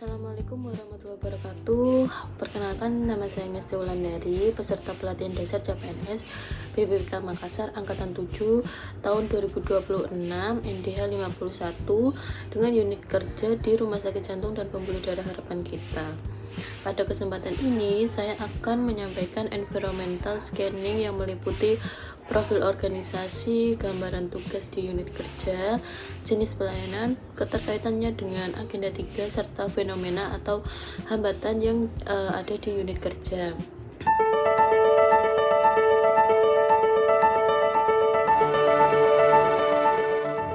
Assalamualaikum warahmatullahi wabarakatuh. Perkenalkan, nama saya Mesti Wulandari, peserta pelatihan dasar CPNS BPK Makassar angkatan 7 tahun 2026 NDH 51 dengan unit kerja di Rumah Sakit Jantung dan Pembuluh Darah Harapan Kita. Pada kesempatan ini, saya akan menyampaikan environmental scanning yang meliputi profil organisasi, gambaran tugas di unit kerja, jenis pelayanan, keterkaitannya dengan agenda 3, serta fenomena atau hambatan yang ada di unit kerja.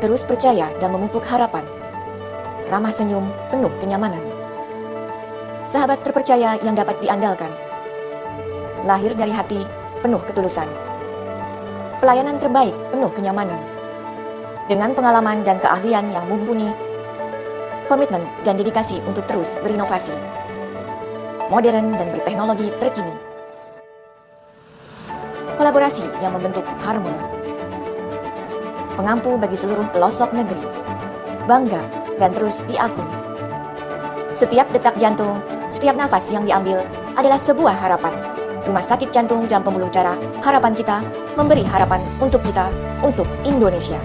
Terus percaya dan memupuk harapan. Ramah senyum, penuh kenyamanan. Sahabat terpercaya yang dapat diandalkan. Lahir dari hati, penuh ketulusan. Pelayanan terbaik, penuh kenyamanan. Dengan pengalaman dan keahlian yang mumpuni, komitmen dan dedikasi untuk terus berinovasi. Modern dan berteknologi terkini. Kolaborasi yang membentuk harmoni. Pengampu bagi seluruh pelosok negeri. Bangga dan terus diakui. Setiap detak jantung, setiap nafas yang diambil adalah sebuah harapan. Rumah Sakit Jantung dan Pembuluh Darah Harapan Kita memberi harapan untuk kita, untuk Indonesia.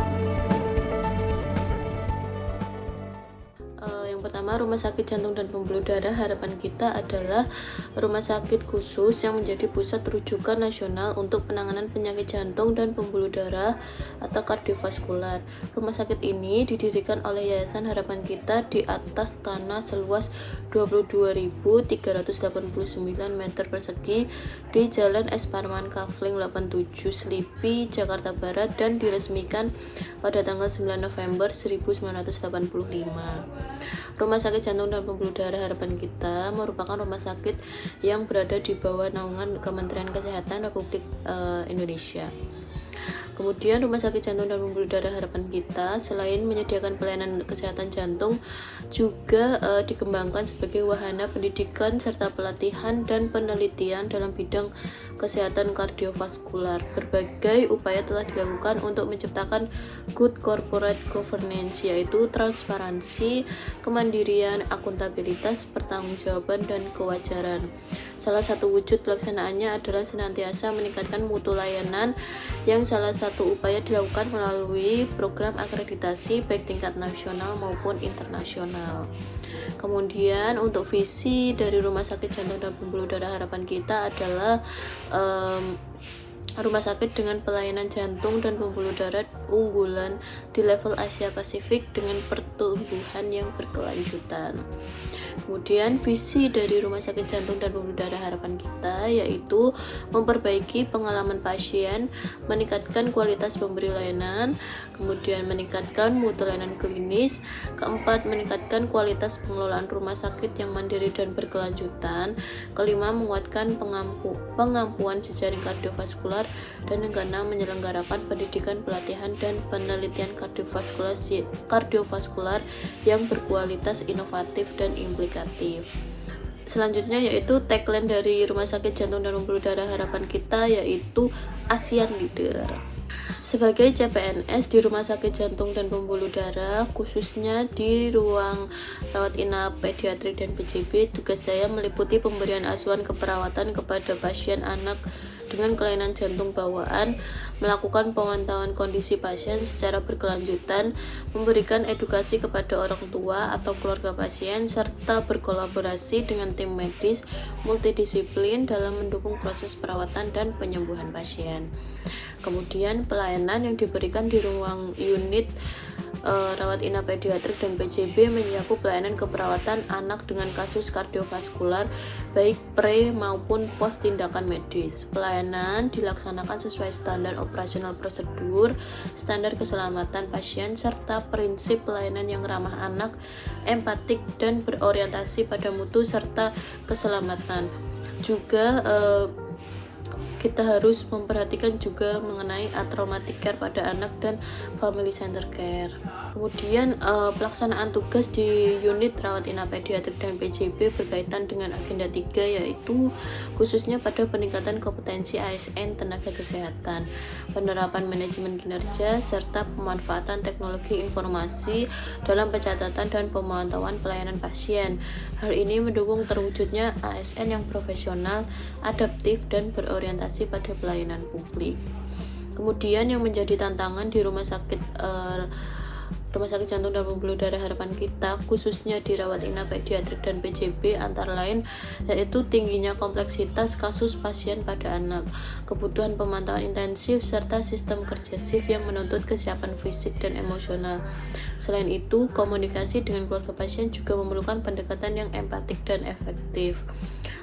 Yang pertama, Rumah Sakit Jantung dan Pembuluh Darah Harapan Kita adalah rumah sakit khusus yang menjadi pusat rujukan nasional untuk penanganan penyakit jantung dan pembuluh darah atau kardiovaskular. Rumah sakit ini didirikan oleh Yayasan Harapan Kita di atas tanah seluas 22.389 meter persegi di Jalan S. Parman Kafling 87 Selipi, Jakarta Barat, dan diresmikan pada tanggal 9 November 1985. Rumah Sakit Jantung dan Pembuluh Darah Harapan Kita merupakan rumah sakit yang berada di bawah naungan Kementerian Kesehatan Republik Indonesia. Kemudian Rumah Sakit Jantung dan Pembuluh Darah Harapan Kita selain menyediakan pelayanan kesehatan jantung juga dikembangkan sebagai wahana pendidikan serta pelatihan dan penelitian dalam bidang kesehatan kardiovaskular. Berbagai upaya telah dilakukan untuk menciptakan good corporate governance, yaitu transparansi, kemandirian, akuntabilitas, pertanggungjawaban, dan kewajaran. Salah satu wujud pelaksanaannya adalah senantiasa meningkatkan mutu layanan yang salah satu upaya dilakukan melalui program akreditasi baik tingkat nasional maupun internasional. Kemudian untuk visi dari Rumah Sakit Jantung dan Pembuluh Darah Harapan Kita adalah rumah sakit dengan pelayanan jantung dan pembuluh darah unggulan di level Asia Pasifik dengan pertumbuhan yang berkelanjutan. Kemudian visi dari Rumah Sakit Jantung dan Pembuluh Darah Harapan Kita yaitu memperbaiki pengalaman pasien, meningkatkan kualitas pemberi layanan, kemudian meningkatkan mutu layanan klinis, keempat meningkatkan kualitas pengelolaan rumah sakit yang mandiri dan berkelanjutan, kelima menguatkan pengampuan jejaring kardiovaskular, dan yang keenam menyelenggarakan pendidikan, pelatihan, dan penelitian kardiovaskular yang berkualitas, inovatif, dan implikatif. Selanjutnya yaitu tagline dari Rumah Sakit Jantung dan Pembuluh Darah Harapan Kita yaitu ASEAN Leader. Sebagai CPNS di Rumah Sakit Jantung dan Pembuluh Darah, khususnya di ruang rawat inap pediatrik dan PJB, tugas saya meliputi pemberian asuhan keperawatan kepada pasien anak dengan kelainan jantung bawaan, melakukan pemantauan kondisi pasien secara berkelanjutan, memberikan edukasi kepada orang tua atau keluarga pasien, serta berkolaborasi dengan tim medis multidisiplin dalam mendukung proses perawatan dan penyembuhan pasien. Kemudian pelayanan yang diberikan di ruang unit rawat inap pediatrik dan PJB mencakup pelayanan keperawatan anak dengan kasus kardiovaskular baik pre maupun pos tindakan medis. Pelayanan dilaksanakan sesuai standar operasional prosedur, standar keselamatan pasien, serta prinsip pelayanan yang ramah anak, empatik, dan berorientasi pada mutu serta keselamatan. Juga kita harus memperhatikan juga mengenai traumatic care pada anak dan family center care. Kemudian pelaksanaan tugas di unit rawat inap pediatrik dan PJB berkaitan dengan agenda 3, yaitu khususnya pada peningkatan kompetensi ASN tenaga kesehatan, penerapan manajemen kinerja, serta pemanfaatan teknologi informasi dalam pencatatan dan pemantauan pelayanan pasien. Hal ini mendukung terwujudnya ASN yang profesional, adaptif, dan berorientasi pada pelayanan publik. Kemudian yang menjadi tantangan di rumah sakit jantung dan pembuluh darah harapan kita, khususnya di rawat inap pediatrik dan PJB, antara lain yaitu tingginya kompleksitas kasus pasien pada anak, kebutuhan pemantauan intensif, serta sistem kerja shift yang menuntut kesiapan fisik dan emosional. Selain itu, komunikasi dengan keluarga pasien juga memerlukan pendekatan yang empatik dan efektif.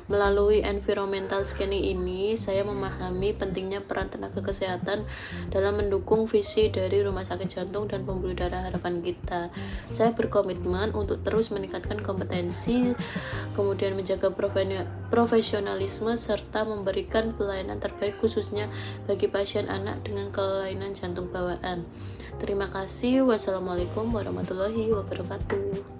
Melalui environmental scanning ini, saya memahami pentingnya peran tenaga kesehatan dalam mendukung visi dari Rumah Sakit Jantung dan Pembuluh Darah Harapan kita. Saya berkomitmen untuk terus meningkatkan kompetensi, kemudian menjaga profesionalisme, serta memberikan pelayanan terbaik khususnya bagi pasien anak dengan kelainan jantung bawaan. Terima kasih. Wassalamualaikum warahmatullahi wabarakatuh.